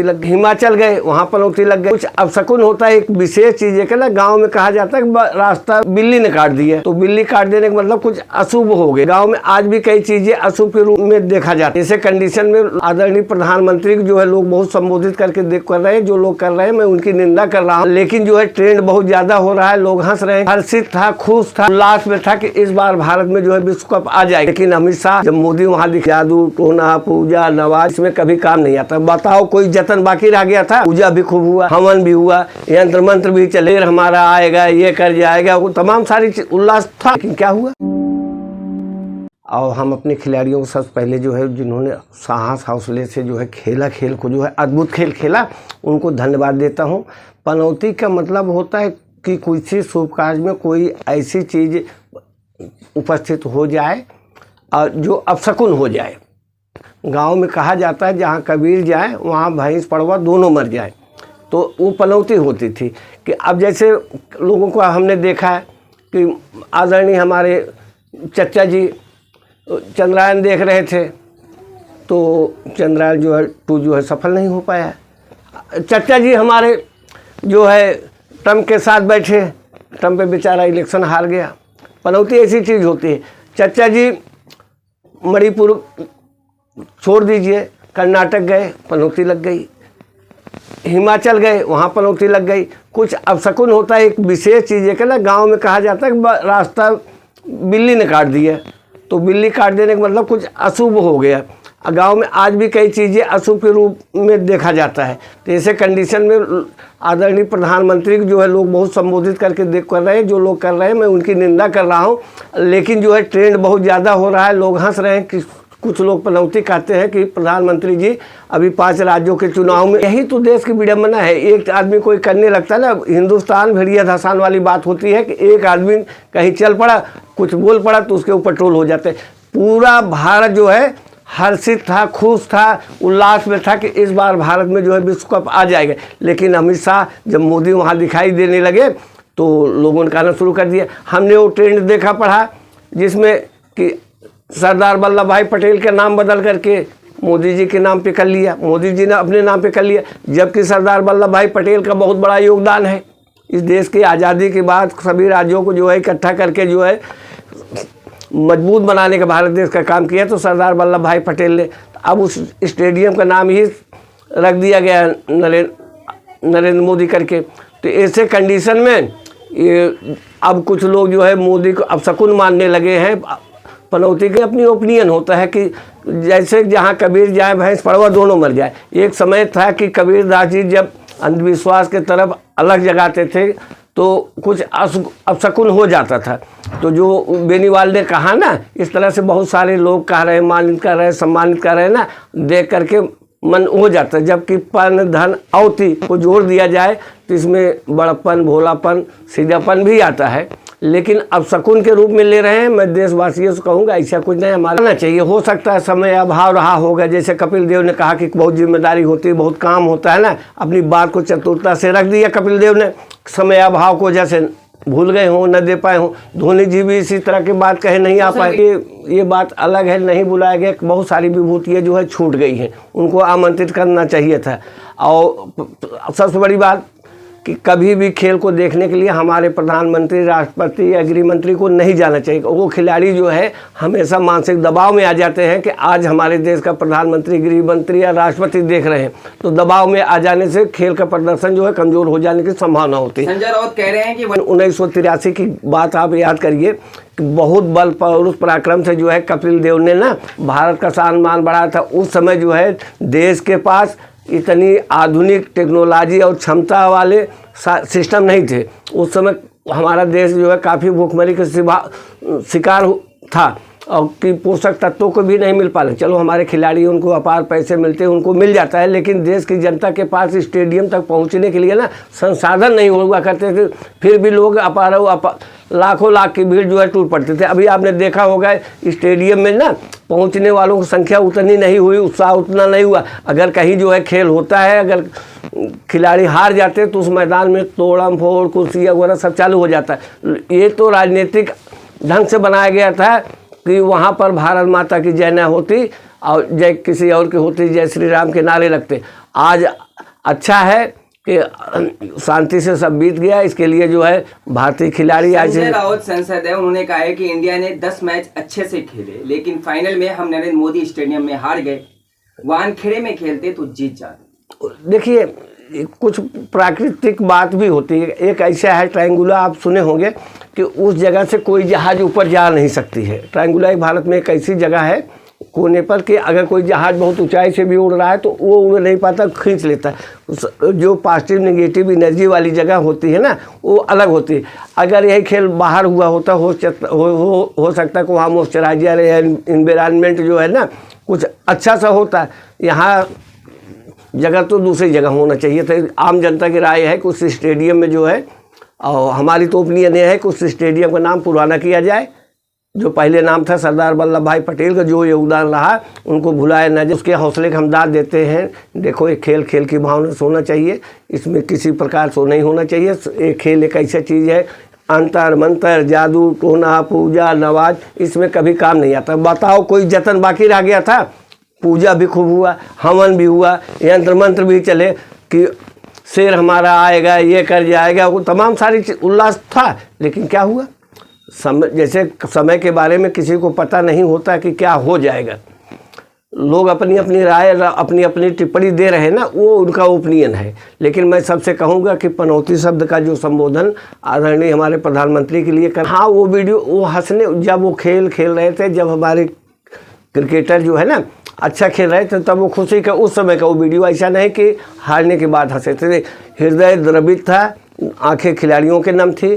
हिमाचल गए, वहाँ पनौती लग गए। कुछ अपशकुन होता है, एक विशेष चीज है कि ना गाँव में कहा जाता है कि रास्ता बिल्ली ने काट दिया, तो बिल्ली काट देने का मतलब कुछ अशुभ हो गए। गाँव में आज भी कई चीजें अशुभ के रूप में देखा जाता है। ऐसे कंडीशन में आदरणीय प्रधानमंत्री को जो है लोग बहुत संबोधित करके देख कर रहे हैं, जो लोग कर रहे हैं मैं उनकी निंदा कर रहा हूँ, लेकिन जो है ट्रेंड बहुत ज्यादा हो रहा है। लोग हंस रहे हैं, हर्षित था, खुश था, उल्लास में था कि इस बार भारत में जो है विश्व कप आ जाएगा। लेकिन अमित शाह जब मोदी वहाँ दिखे, जादू टोना पूजा नवाज इसमें कभी काम नहीं आता। बताओ कोई जतन बाकी रह गया था? पूजा भी खूब हुआ, हवन भी हुआ, यंत्र मंत्र भी चले, हमारा आएगा, ये कर जाएगा, वो तमाम सारी उल्लास था, लेकिन क्या हुआ? और हम अपने खिलाड़ियों को सबसे पहले जो है जिन्होंने साहस हौसले से जो है खेला, खेल को जो है अद्भुत खेल खेला, उनको धन्यवाद देता हूँ। पनौती का मतलब होता है कि किसी शुभ कार्य में कोई ऐसी चीज़ उपस्थित हो जाए और जो अपशकुन हो जाए। गांव में कहा जाता है जहाँ कबीर जाए वहाँ भैंस पड़वा दोनों मर जाए, तो वो पनौती होती थी। कि अब जैसे लोगों को हमने देखा है कि आदरणीय हमारे चचा जी चंद्रयान देख रहे थे, तो चंद्रयान जो है 2 जो है सफल नहीं हो पाया। चचा जी हमारे जो है ट्रम्प के साथ बैठे, ट्रम्प पे बेचारा इलेक्शन हार गया। पनौती ऐसी चीज़ होती है। चचा जी मणिपुर छोड़ दीजिए, कर्नाटक गए, पनौती लग गई। हिमाचल गए, वहाँ पनौती लग गई। कुछ अपशकुन होता है, एक विशेष चीज़ है कि ना गाँव में कहा जाता है कि रास्ता बिल्ली ने काट दिया, तो बिल्ली काट देने का मतलब कुछ अशुभ हो गया। गांव में आज भी कई चीज़ें अशुभ के रूप में देखा जाता है। तो ऐसे कंडीशन में आदरणीय प्रधानमंत्री को जो है लोग बहुत संबोधित करके देख कर रहे हैं, जो लोग कर रहे हैं मैं उनकी निंदा कर रहा हूं, लेकिन जो है ट्रेंड बहुत ज़्यादा हो रहा है। लोग हंस रहे हैं कि कुछ लोग पनौती कहते हैं कि प्रधानमंत्री जी अभी 5 राज्यों के चुनाव में, यही तो देश की विडम्बना है। एक आदमी कोई करने लगता है ना, हिंदुस्तान भेड़िया धसान वाली बात होती है कि एक आदमी कहीं चल पड़ा, कुछ बोल पड़ा तो उसके ऊपर ट्रोल हो जाते। पूरा भारत जो है हर्षित था, खुश था, उल्लास में था कि इस बार भारत में जो है विश्व कप आ जाएगा। लेकिन अमित शाह जब मोदी वहाँ दिखाई देने लगे तो लोगों ने कहना शुरू कर दिया। हमने वो ट्रेंड देखा पढ़ा जिसमें कि सरदार वल्लभ भाई पटेल के नाम बदल करके मोदी जी के नाम पे कर लिया, मोदी जी ने अपने नाम पे कर लिया, जबकि सरदार वल्लभ भाई पटेल का बहुत बड़ा योगदान है। इस देश की आज़ादी के बाद सभी राज्यों को जो है इकट्ठा करके जो है मजबूत बनाने का भारत देश का काम किया तो सरदार वल्लभ भाई पटेल ने। अब उस स्टेडियम का नाम ही रख दिया गया नरेंद्र मोदी करके। तो ऐसे कंडीशन में ये अब कुछ लोग जो है मोदी को अपशकुन मानने लगे हैं। पनौती की अपनी ओपिनियन होता है कि जैसे जहाँ कबीर जाए भैंस पड़वा दोनों मर जाए। एक समय था कि कबीरदास जी जब अंधविश्वास के तरफ अलग जगाते थे तो कुछ अपशकुन हो जाता था। तो जो बेनीवाल ने कहा ना, इस तरह से बहुत सारे लोग कह रहे हैं, मानित कर रहे हैं, सम्मानित कर रहे हैं ना, देख करके मन हो जाता है। जबकि पन धन औती को जोड़ दिया जाए तो इसमें बड़प्पन, भोलापन, सीधापन भी आता है, लेकिन अब शकुन के रूप में ले रहे हैं। मैं देशवासियों से कहूँगा ऐसा कुछ नहीं हमारा ना चाहिए। हो सकता है समय अभाव रहा होगा, जैसे कपिल देव ने कहा कि बहुत जिम्मेदारी होती है, बहुत काम होता है ना, अपनी बात को चतुरता से रख दिया कपिल देव ने, समय अभाव को जैसे भूल गए हों, न दे पाए हों। धोनी जी भी इसी तरह की बात कहे नहीं आ पाए। ये बात अलग है, नहीं बुलाया गया, बहुत सारी विभूतियाँ जो है छूट गई हैं, उनको आमंत्रित करना चाहिए था। और सबसे बड़ी बात कि कभी भी खेल को देखने के लिए हमारे प्रधानमंत्री, राष्ट्रपति या गृह मंत्री को नहीं जाना चाहिए। वो खिलाड़ी जो है हमेशा मानसिक दबाव में आ जाते हैं कि आज हमारे देश का प्रधानमंत्री, गृह मंत्री या राष्ट्रपति देख रहे हैं, तो दबाव में आ जाने से खेल का प्रदर्शन जो है कमजोर हो जाने की संभावना होती है। संजय राउत कह रहे हैं कि 1983 की बात आप याद करिए कि बहुत बल पौरुष पराक्रम से जो है कपिल देव ने ना भारत का सम्मान बढ़ाया था। उस समय जो है देश के पास इतनी आधुनिक टेक्नोलॉजी और क्षमता वाले सिस्टम नहीं थे। उस समय हमारा देश जो है काफ़ी भूखमरी का शिकार था और कि पोषक तत्वों को भी नहीं मिल पा रहे। चलो हमारे खिलाड़ी, उनको अपार पैसे मिलते हैं, उनको मिल जाता है, लेकिन देश की जनता के पास स्टेडियम तक पहुंचने के लिए ना संसाधन नहीं हुआ करते थे। फिर भी लोग लाखों लाख की भीड़ जो है टूट पड़ते थे। अभी आपने देखा होगा स्टेडियम में ना पहुंचने वालों की संख्या उतनी नहीं हुई, उत्साह उतना नहीं हुआ। अगर कहीं जो है खेल होता है, अगर खिलाड़ी हार जाते हैं तो उस मैदान में तोड़म फोड़, कुर्सियाँ वगैरह सब चालू हो जाता है। ये तो राजनीतिक ढंग से बनाया गया था कि वहाँ पर भारत माता की जय न होती और जय किसी और की होती, जय श्री राम के नारे लगते। आज अच्छा है कि शांति से सब बीत गया। इसके लिए जो है भारतीय खिलाड़ी आज संजय राउत सांसद है, उन्होंने कहा है कि इंडिया ने 10 मैच अच्छे से खेले, लेकिन फाइनल में हम नरेंद्र मोदी स्टेडियम में हार गए, वानखेड़े में खेलते तो जीत जाते। देखिए कुछ प्राकृतिक बात भी होती है। एक ऐसा है ट्रायंगुला, आप सुने होंगे कि उस जगह से कोई जहाज ऊपर जा नहीं सकती है। ट्रायंगुला भारत में एक ऐसी जगह है कोने पर कि अगर कोई जहाज बहुत ऊंचाई से भी उड़ रहा है तो वो उड़ नहीं पाता, खींच लेता है। जो पॉजिटिव नेगेटिव एनर्जी वाली जगह होती है ना, वो अलग होती है। अगर यही खेल बाहर हुआ होता हो सकता है कि वहाँ मॉइस्चराइजर या इन्वायरमेंट जो है ना कुछ अच्छा सा होता। यहाँ जगह तो दूसरी जगह होना चाहिए था। आम जनता की राय है कि उस स्टेडियम में जो है, और हमारी तो ओपिनियन ये है कि उस स्टेडियम का नाम पुराना किया जाए। जो पहले नाम था सरदार वल्लभ भाई पटेल का, जो योगदान रहा उनको भुलाया न जाए। उसके हौसले का हम दाद देते हैं। देखो एक खेल खेल की भावना से होना चाहिए, इसमें किसी प्रकार से नहीं होना चाहिए। एक खेल एक ऐसा चीज़ है, अंतर मंतर जादू टोना पूजा नवाज इसमें कभी काम नहीं आता। बताओ कोई जतन बाकी रह गया था? पूजा भी खूब हुआ, हवन भी हुआ, यंत्र मंत्र भी चले कि शेर हमारा आएगा, ये कर जाएगा, वो तमाम सारी उल्लास था। लेकिन क्या हुआ? जैसे समय के बारे में किसी को पता नहीं होता कि क्या हो जाएगा। लोग अपनी अपनी राय अपनी अपनी टिप्पणी दे रहे हैं ना, वो उनका ओपिनियन है। लेकिन मैं सबसे कहूँगा कि पनौती शब्द का जो संबोधन आदरणीय हमारे प्रधानमंत्री के लिए कर, हाँ वो वीडियो वो हंसने, जब वो खेल खेल रहे थे, जब हमारे क्रिकेटर जो है ना अच्छा खेल रहे थे तब वो खुशी का उस समय का वो वीडियो, ऐसा नहीं कि हारने के बाद हंसे थे। हृदय द्रवित था, आंखें खिलाड़ियों के नम थी,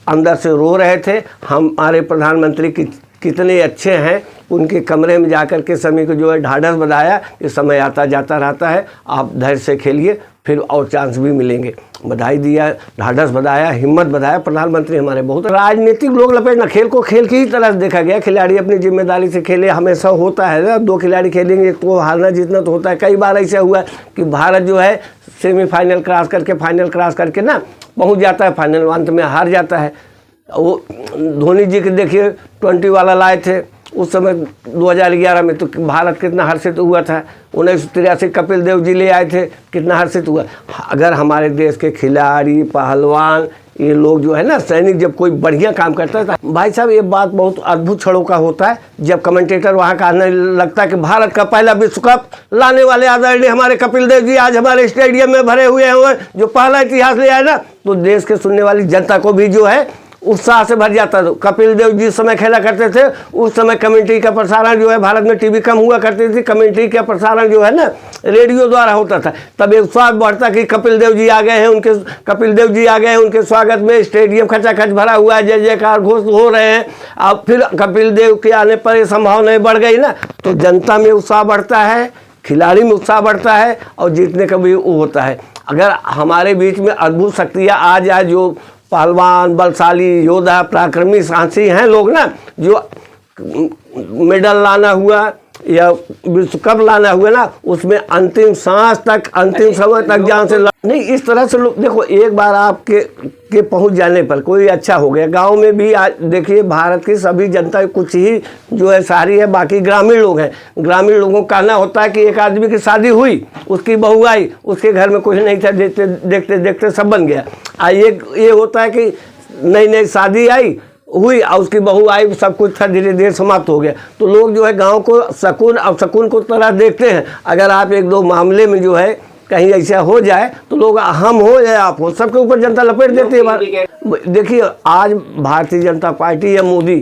अंदर से रो रहे थे। हमारे प्रधानमंत्री कितने अच्छे हैं, उनके कमरे में जाकर के सभी को जो है ढाढ़स बधाया कि समय आता जाता रहता है, आप धैर्य से खेलिए, फिर और चांस भी मिलेंगे। बधाई दिया, ढाढ़स बधाया, हिम्मत बधाया। प्रधानमंत्री हमारे बहुत राजनीतिक लोग लपेटना, खेल को खेल की ही तरह देखा गया। खिलाड़ी अपनी जिम्मेदारी से खेले, हमेशा होता है ना, दो खिलाड़ी खेलेंगे तो हारना जीतना तो होता है। कई बार ऐसा हुआ कि भारत जो है सेमीफाइनल क्रॉस करके फाइनल क्रॉस करके ना पहुंच जाता है, फाइनल अंत में हार जाता है। वो धोनी जी के देखिए 20 वाला लाए थे उस समय 2011 में, तो भारत कितना हर्षित हुआ था। 1983 कपिल देव जी ले आए थे, कितना हर्षित हुआ। अगर हमारे देश के खिलाड़ी पहलवान ये लोग जो है ना सैनिक जब कोई बढ़िया काम करता है, भाई साहब ये बात बहुत अद्भुत क्षणों का होता है जब कमेंटेटर वहाँ कहने लगता है कि भारत का पहला विश्व कप लाने वाले आदरणीय हमारे कपिल देव जी आज हमारे स्टेडियम में भरे हुए हैं, जो पहला इतिहास ले आए ना, तो देश के सुनने वाली जनता को भी जो है उत्साह से भर जाता था। कपिल देव जिस समय खेला करते थे उस समय कमेंट्री का प्रसारण जो है, भारत में टीवी कम हुआ करती थी, कमेंट्री का प्रसारण जो है ना रेडियो द्वारा होता था। तब एक उत्साह बढ़ता कि कपिल देव जी आ गए हैं, उनके स्वागत में स्टेडियम खचाखच भरा हुआ है, जय जयकार घोष हो रहे हैं। अब फिर कपिल देव के आने पर ये संभावनाएं बढ़ गई ना, तो जनता में उत्साह बढ़ता है, खिलाड़ी में उत्साह बढ़ता है और जीतने का भी वो होता है। अगर हमारे बीच में अद्भुत शक्तियाँ आ जाए, जो पहलवान बलशाली योद्धा पराक्रमी साहसी हैं लोग ना, जो मेडल लाना हुआ या विश्व कप लाना हुआ ना, उसमें अंतिम सांस तक अंतिम समय तक जान से नहीं, इस तरह से लोग देखो। एक बार आपके पहुंच जाने पर कोई अच्छा हो गया। गांव में भी आज देखिए भारत की सभी जनता कुछ ही जो है शहरी है, बाकी ग्रामीण लोग हैं। ग्रामीण लोगों को कहना होता है कि एक आदमी की शादी हुई, उसकी बहू आई, उसके घर में कुछ नहीं था, देखते देखते सब बन गया। ये होता है कि नई शादी आई हुई और उसकी बहू आई, सब कुछ था, धीरे धीरे समाप्त हो गया। तो लोग जो है गांव को सकून और सकून को तरह देखते हैं। अगर आप एक दो मामले में जो है कहीं ऐसा हो जाए तो लोग हम हो या आप हो, सबके ऊपर जनता लपेट देती है। देखिए आज भारतीय जनता पार्टी या मोदी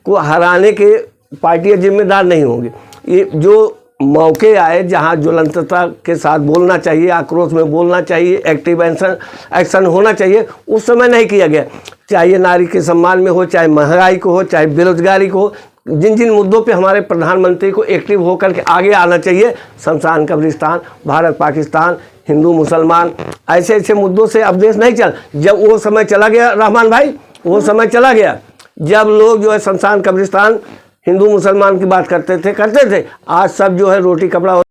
को हराने के पार्टियां जिम्मेदार नहीं होंगी। ये जो मौके आए जहां ज्वलंतता के साथ बोलना चाहिए, आक्रोश में बोलना चाहिए, एक्टिव एक्शन होना चाहिए, उस समय नहीं किया गया। चाहे नारी के सम्मान में हो, चाहे महंगाई को हो, चाहे बेरोजगारी को हो, जिन जिन मुद्दों पे हमारे प्रधानमंत्री को एक्टिव होकर के आगे आना चाहिए, शमशान कब्रिस्तान, भारत पाकिस्तान, हिंदू मुसलमान, ऐसे ऐसे मुद्दों से अब देश नहीं चल। जब वो समय चला गया रहमान भाई, वो समय चला गया जब लोग जो है शमशान कब्रिस्तान हिंदू मुसलमान की बात करते थे। आज सब जो है रोटी कपड़ा